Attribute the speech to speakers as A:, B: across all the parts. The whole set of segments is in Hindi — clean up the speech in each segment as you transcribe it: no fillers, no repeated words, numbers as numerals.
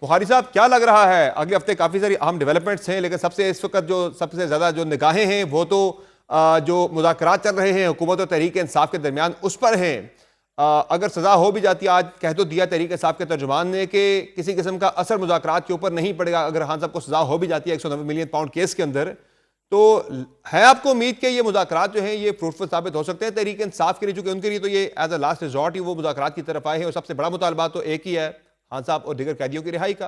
A: बुखारी साहब, क्या लग रहा है अगले हफ्ते काफ़ी सारी अहम डेवलपमेंट्स हैं, लेकिन सबसे इस वक्त जो सबसे ज़्यादा जो निगाहें हैं वो तो जो मुज़ाकरात चल रहे हैं हुकूमत और तहरीक इंसाफ के दरमियान उस पर हैं। अगर सज़ा हो भी जाती है, आज कह तो दिया तहरीक इंसाफ के तर्जुमान ने कि किसी किस्म का असर मुज़ाकरात के ऊपर नहीं पड़ेगा अगर खान साहब को सज़ा हो भी जाती है 190 मिलियन पाउंड केस के अंदर, तो है आपको उम्मीद कि ये मुज़ाकरात जो हैं ये फ्रूटफुल साबित हो सकते हैं तहरीक इंसाफ के लिए, चूंकि उनके लिए तो ये एज अ लास्ट रिजॉर्ट ही वो मुज़ाकरात की तरफ आए हैं और सबसे बड़ा मुतालबा तो एक ही है, खान साहब और दीगर कैदियों की रिहाई का।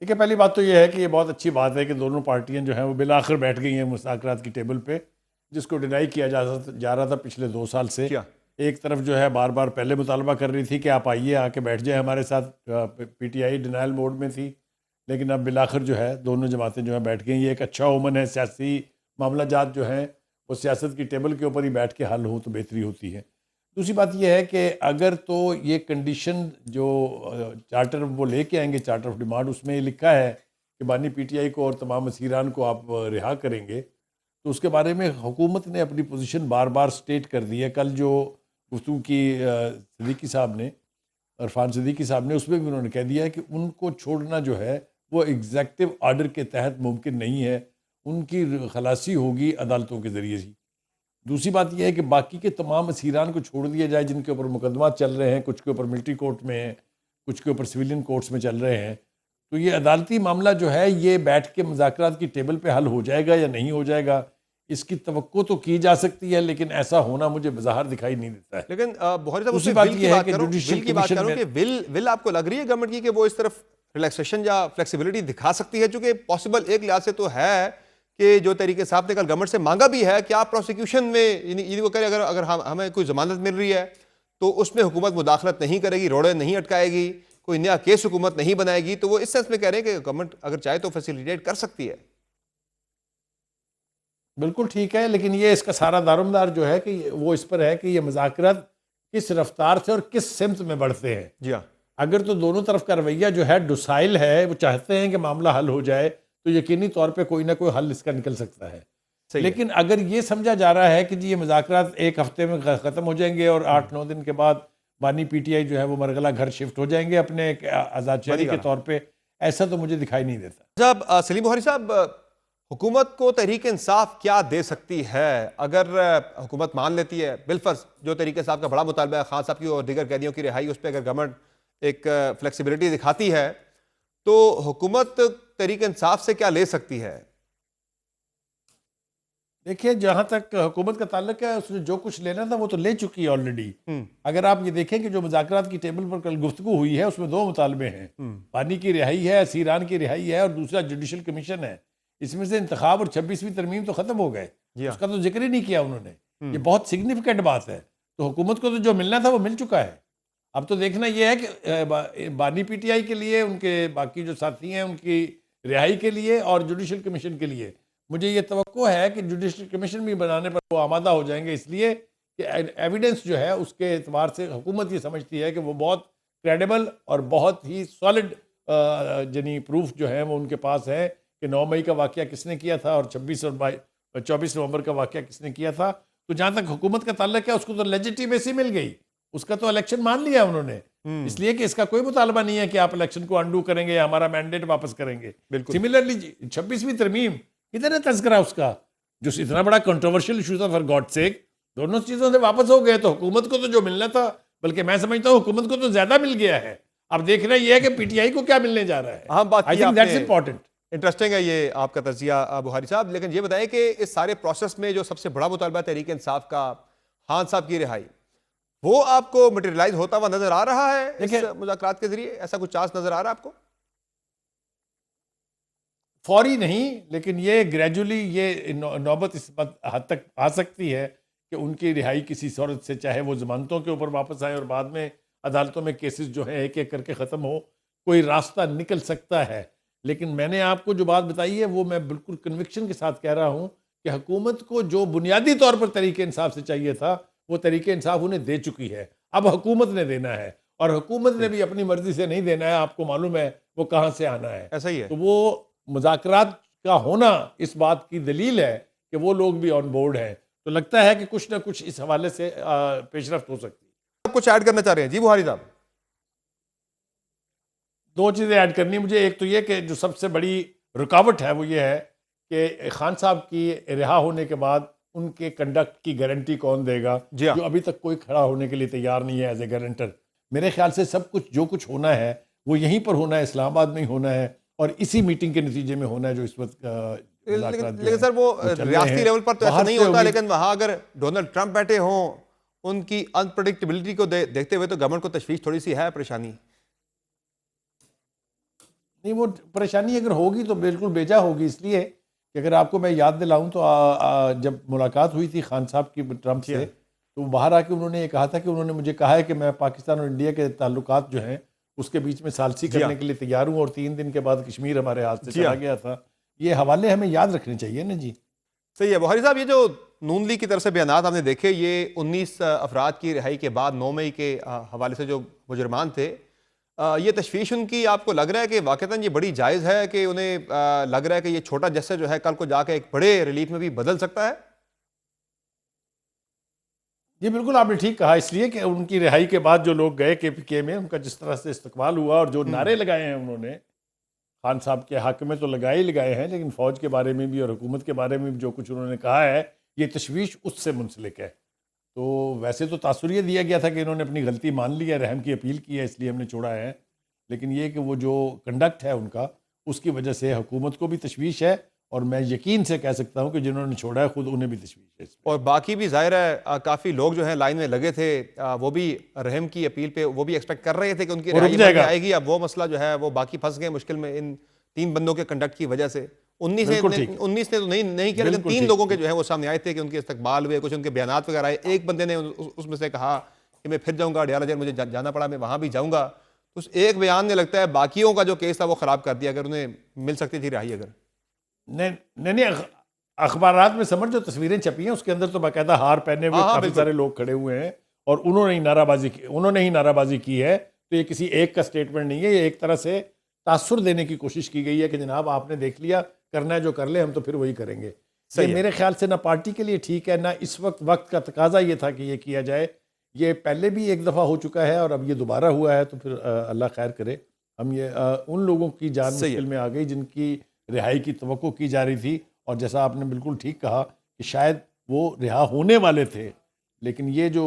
B: देखिए, पहली बात तो यह है कि ये बहुत अच्छी बात है कि दोनों पार्टियां जो हैं वो बिलाखिर बैठ गई हैं मुज़ाकरात की टेबल पे, जिसको डिनाई किया जा रहा था पिछले 2 साल से।
A: क्या
B: एक तरफ जो है बार बार पहले मुतालबा कर रही थी कि आप आइए, आके बैठ जाए हमारे साथ, पीटीआई डिनाइल मोड में थी, लेकिन अब बिलाखिर जो है दोनों जमातें जो हैं बैठ गई। ये एक अच्छा ओमन है, सियासी मामला जात जो हैं वो सियासत की टेबल के ऊपर ही बैठ के हल हो तो बेहतरी होती है। दूसरी बात यह है कि अगर तो ये कंडीशन जो चार्टर वो लेके आएंगे, चार्टर ऑफ डिमांड, उसमें ये लिखा है कि बानी पीटीआई को और तमाम असीरान को आप रिहा करेंगे, तो उसके बारे में हुकूमत ने अपनी पोजीशन बार बार स्टेट कर दी है। कल जो गुफ्तगू की सिद्दीकी साहब ने, इरफान सिद्दीकी साहब ने, उसमें भी उन्होंने कह दिया है कि उनको छोड़ना जो है वो एग्जेक्टिव आर्डर के तहत मुमकिन नहीं है, उनकी खलासी होगी अदालतों के ज़रिए ही। दूसरी बात यह है कि बाकी के तमाम असीरान को छोड़ दिया जाए जिनके ऊपर मुकदमा चल रहे हैं, कुछ के ऊपर मिलिट्री कोर्ट में हैं, कुछ के ऊपर सिविलियन कोर्ट्स में चल रहे हैं। तो ये अदालती मामला जो है ये बैठ के मुज़ाकरात की टेबल पे हल हो जाएगा या नहीं हो जाएगा, इसकी तवक्को तो की जा सकती है, लेकिन ऐसा होना मुझे बाहर दिखाई नहीं देता है।
A: लेकिन बुखारी साहब,
B: दूसरी
A: उससे
B: बात
A: विल की
B: यह है
A: बात
B: कि
A: करूं,
B: जुडिशियल
A: विल की बात
B: कमीशन
A: करूं कि विल आपको लग रही है गवर्नमेंट की कि वो इस तरफ रिलैक्सेशन या फ्लेक्सिबिलिटी दिखा सकती है, चूंकि पॉसिबल एक लिहाज से तो है कि जो तरीके साहब ने कल गवर्नमेंट से मांगा भी है कि आप प्रोसिक्यूशन में ये वो करें, अगर अगर हमें कोई जमानत मिल रही है तो उसमें हुकूमत मुदाखलत नहीं करेगी, रोड़े नहीं अटकाएगी, कोई नया केस हुकूमत नहीं बनाएगी, तो वो इस सेंस में कह रहे हैं कि गवर्नमेंट अगर चाहे तो फैसिलिटेट कर सकती है।
B: बिल्कुल ठीक है, लेकिन ये इसका सारा दारोमदार जो है कि वो इस पर है कि ये मुज़ाकरात किस रफ्तार से और किस सिमत में बढ़ते हैं।
A: जी हाँ,
B: अगर तो दोनों तरफ का रवैया जो है डुसाइल है, वो चाहते हैं कि मामला हल हो जाए, तो यकीनी तौर पे कोई ना कोई हल इसका निकल सकता है।
A: सही
B: लेकिन अगर ये समझा जा रहा है कि जी ये मुज़ाकरात एक हफ्ते में ख़त्म हो जाएंगे और 8-9 दिन के बाद बानी पीटीआई जो है वो मरगला घर शिफ्ट हो जाएंगे अपने एक आज़ाद शहरी के तौर पे, ऐसा तो मुझे दिखाई नहीं देता।
A: जब सलीम बुखारी साहब, हुकूमत को तहरीक इंसाफ क्या दे सकती है अगर हुकूमत मान लेती है, बिलफर्ज जो तहरीक इंसाफ का बड़ा मुतालबा है खान साहब की और दीगर कैदियों की रिहाई, उस पर अगर गवर्नमेंट एक फ्लेक्सिबिलिटी दिखाती है, तो हुकूमत तहरीक इंसाफ से क्या ले सकती है?
B: देखिए, जहां तक हुकूमत का ताल्लुक है, उसने जो कुछ लेना था वो तो ले चुकी है ऑलरेडी। अगर आप ये देखें कि जो मुज़ाकरात की टेबल पर कल गुफ्तगू हुई है उसमें 2 मुतालबे हैं, बानी की रिहाई है, असीरान की रिहाई है, और दूसरा जुडिशल कमीशन है। इसमें से इंतखाब और 26वीं तरमीम तो खत्म हो गए, उसका तो जिक्र ही नहीं किया उन्होंने। ये बहुत सिग्निफिकेंट बात है। तो हुकूमत को तो जो मिलना था वो मिल चुका है। अब तो देखना यह है कि बानी पीटीआई के लिए, उनके बाकी जो साथी हैं उनकी रिहाई के लिए और जुडिशल कमीशन के लिए मुझे ये तवक्को है कि जुडिशल कमीशन भी बनाने पर वो आमादा हो जाएंगे, इसलिए कि एविडेंस जो है उसके एतबार से हुकूमत ये समझती है कि वो बहुत क्रेडिबल और बहुत ही सॉलिड यानी प्रूफ जो है वो उनके पास है कि 9 मई का वाक़या किसने किया था और 26 और 24 नवंबर का वाक़या किसने किया था। तो जहाँ तक हुकूमत का ताल्लुक है, उसको तो लेजिटिमेसी मिल गई, उसका तो इलेक्शन मान लिया उन्होंने, इसलिए कि इसका कोई मुतालबा नहीं है कि आप इलेक्शन को अंडू करेंगे या हमारा मैंडेट वापस करेंगे। सिमिलरली 26वीं तरमीम, किधर है तज़किरा उसका, जो इतना बड़ा कंट्रोवर्शियल इशू था, फॉर गॉड सेक, दोनों चीज़ों से वापस हो गए। तो हुकूमत को तो जो मिलना था, बल्कि मैं समझता हूँ हुकूमत को तो ज़्यादा मिल गया है। अब देखना यह है कि पीटीआई को क्या मिलने जा रहा है। I think that's important.
A: Interesting है ये आपका तजिया बुखारी साहब, लेकिन ये बताएं कि इस सारे प्रोसेस में जो सबसे बड़ा मुतालबा तहरीक इंसाफ का, खान साहब की रिहाई, वो आपको मटेरियलाइज होता हुआ नजर आ रहा है इस मुज़ाकरात के जरिए? ऐसा कुछ चांस नजर आ रहा है आपको?
B: फौरी नहीं, लेकिन ये ग्रेजुअली ये नौबत इस हद तक आ सकती है कि उनकी रिहाई किसी सूरत से, चाहे वो जमानतों के ऊपर वापस आए और बाद में अदालतों में केसेस जो है एक एक करके ख़त्म हो, कोई रास्ता निकल सकता है। लेकिन मैंने आपको जो बात बताई है वो मैं बिल्कुल कन्विक्शन के साथ कह रहा हूँ कि हुकूमत को जो बुनियादी तौर पर तरीके इंसाफ से चाहिए था वो तरीके इंसाफ उन्हें दे चुकी है। अब हुकूमत ने देना है, और हुकूमत ने भी अपनी मर्जी से नहीं देना है, आपको मालूम है वो कहाँ से आना है।
A: ऐसा ही है।
B: तो वो मुज़ाकरात का होना इस बात की दलील है कि वो लोग भी ऑन बोर्ड हैं। तो लगता है कि कुछ ना कुछ इस हवाले से पेशरफ्त हो सकती है।
A: आप कुछ ऐड करना चाह रहे हैं? जी बुखारी साहब।
B: दो चीज़ें ऐड करनी है मुझे। एक तो ये कि जो सबसे बड़ी रुकावट है वो ये है कि खान साहब की रिहा होने के बाद उनके कंडक्ट की गारंटी कौन देगा,
A: जी हाँ।
B: जो अभी तक कोई खड़ा होने के लिए तैयार नहीं है एज ए गारंटर। मेरे ख्याल से सब कुछ जो कुछ होना है वो यहीं पर होना है, इस्लामाबाद में ही होना है, और इसी मीटिंग के नतीजे में होना है जो इस वक्त
A: लेकिन सर वो रियासती लेवल पर तो ऐसा नहीं होता, लेकिन वहां अगर डोनाल्ड ट्रंप बैठे हों, उनकी अनप्रडिक्टेबिलिटी को देखते हुए तो गवर्नमेंट को तशवीश थोड़ी सी है, परेशानी।
B: नहीं, वो परेशानी अगर होगी तो बिल्कुल बेजा होगी, इसलिए कि अगर आपको मैं याद दिलाऊं तो जब मुलाकात हुई थी खान साहब की ट्रंप से, तो बाहर आके उन्होंने ये कहा था कि उन्होंने मुझे कहा है कि मैं पाकिस्तान और इंडिया के ताल्लुकात जो हैं उसके बीच में सालसी करने के लिए तैयार हूँ, और 3 दिन के बाद कश्मीर हमारे हाथ से चला गया था। ये हवाले हमें याद रखने चाहिए ना जी।
A: सही है बुखारी साहब, ये जो नून लीग की तरफ से बयान आपने देखे, ये 19 अफराद की रिहाई के बाद 9 मई के हवाले से जो मुजरमान थे, ये तशवीश उनकी आपको लग रहा है कि वाकईतन ये बड़ी जायज़ है कि उन्हें लग रहा है कि ये छोटा जस्सा जो है कल को जाकर एक बड़े रिलीफ में भी बदल सकता है?
B: जी बिल्कुल, आपने ठीक कहा, इसलिए कि उनकी रिहाई के बाद जो लोग गए KPK में, उनका जिस तरह से इस्तकबाल हुआ और जो नारे लगाए हैं उन्होंने खान साहब के हक में, तो लगाए ही लगाए हैं, लेकिन फ़ौज के बारे में भी और हुकूमत के बारे में भी जो कुछ उन्होंने कहा है, ये तशवीश उससे मुंसलिक है। तो वैसे तो तासुर ये दिया गया था कि इन्होंने अपनी गलती मान ली है, रहम की अपील की है, इसलिए हमने छोड़ा है, लेकिन ये कि वो जो कंडक्ट है उनका, उसकी वजह से हुकूमत को भी तशवीश है, और मैं यकीन से कह सकता हूँ कि जिन्होंने छोड़ा है खुद उन्हें भी तशवीश है।
A: और बाकी भी जाहिर है काफ़ी लोग जो हैं लाइन में लगे थे, वो भी रहम की अपील पे वो भी एक्सपेक्ट कर रहे थे कि उनकी रिहाई आएगी। अब वो मसला जो है वो बाकी फंस गए मुश्किल में इन 3 बंदों के कंडक्ट की वजह से। 19 ने तो नहीं किया, लेकिन 3 लोगों के जो है वो सामने आए थे कि उनके इस्तकबाल हुए, कुछ उनके बयान वगैरह आए। एक बंदे ने उसमें से कहा कि मैं फिर जाऊँगा अडयाला जेल, मुझे जाना पड़ा, मैं वहाँ भी जाऊँगा। तो उस एक बयान ने लगता है बाकियों का जो केस था वो ख़राब कर दिया, अगर उन्हें मिल सकती थी रिहाई। अगर
B: नहीं, अखबारात में समझ जो तस्वीरें छपी हैं उसके अंदर तो बाकायदा हार पहने हुए काफी सारे लोग खड़े हुए हैं, और उन्होंने ही नाराबाजी की है। तो ये किसी एक का स्टेटमेंट नहीं है, ये एक तरह से तासुर देने की कोशिश की गई है कि जनाब आपने देख लिया, करना है जो कर ले, हम तो फिर वही करेंगे। ये मेरे ख्याल से ना पार्टी के लिए ठीक है, ना इस वक्त का तकाजा ये था कि ये किया जाए। ये पहले भी एक दफ़ा हो चुका है और अब ये दोबारा हुआ है, तो फिर अल्लाह खैर करे। हम ये उन लोगों की जान मुश्किल में आ गई जिनकी रिहाई की तवक्को की जा रही थी, और जैसा आपने बिल्कुल ठीक कहा कि शायद वो रिहा होने वाले थे, लेकिन ये जो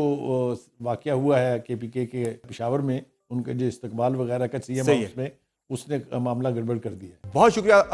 B: वाक़या हुआ है KPK के पेशावर में, उनके जो इस्तकबाल वगैरह का CM हाउस में, उसने मामला गड़बड़ कर दिया।
A: बहुत शुक्रिया।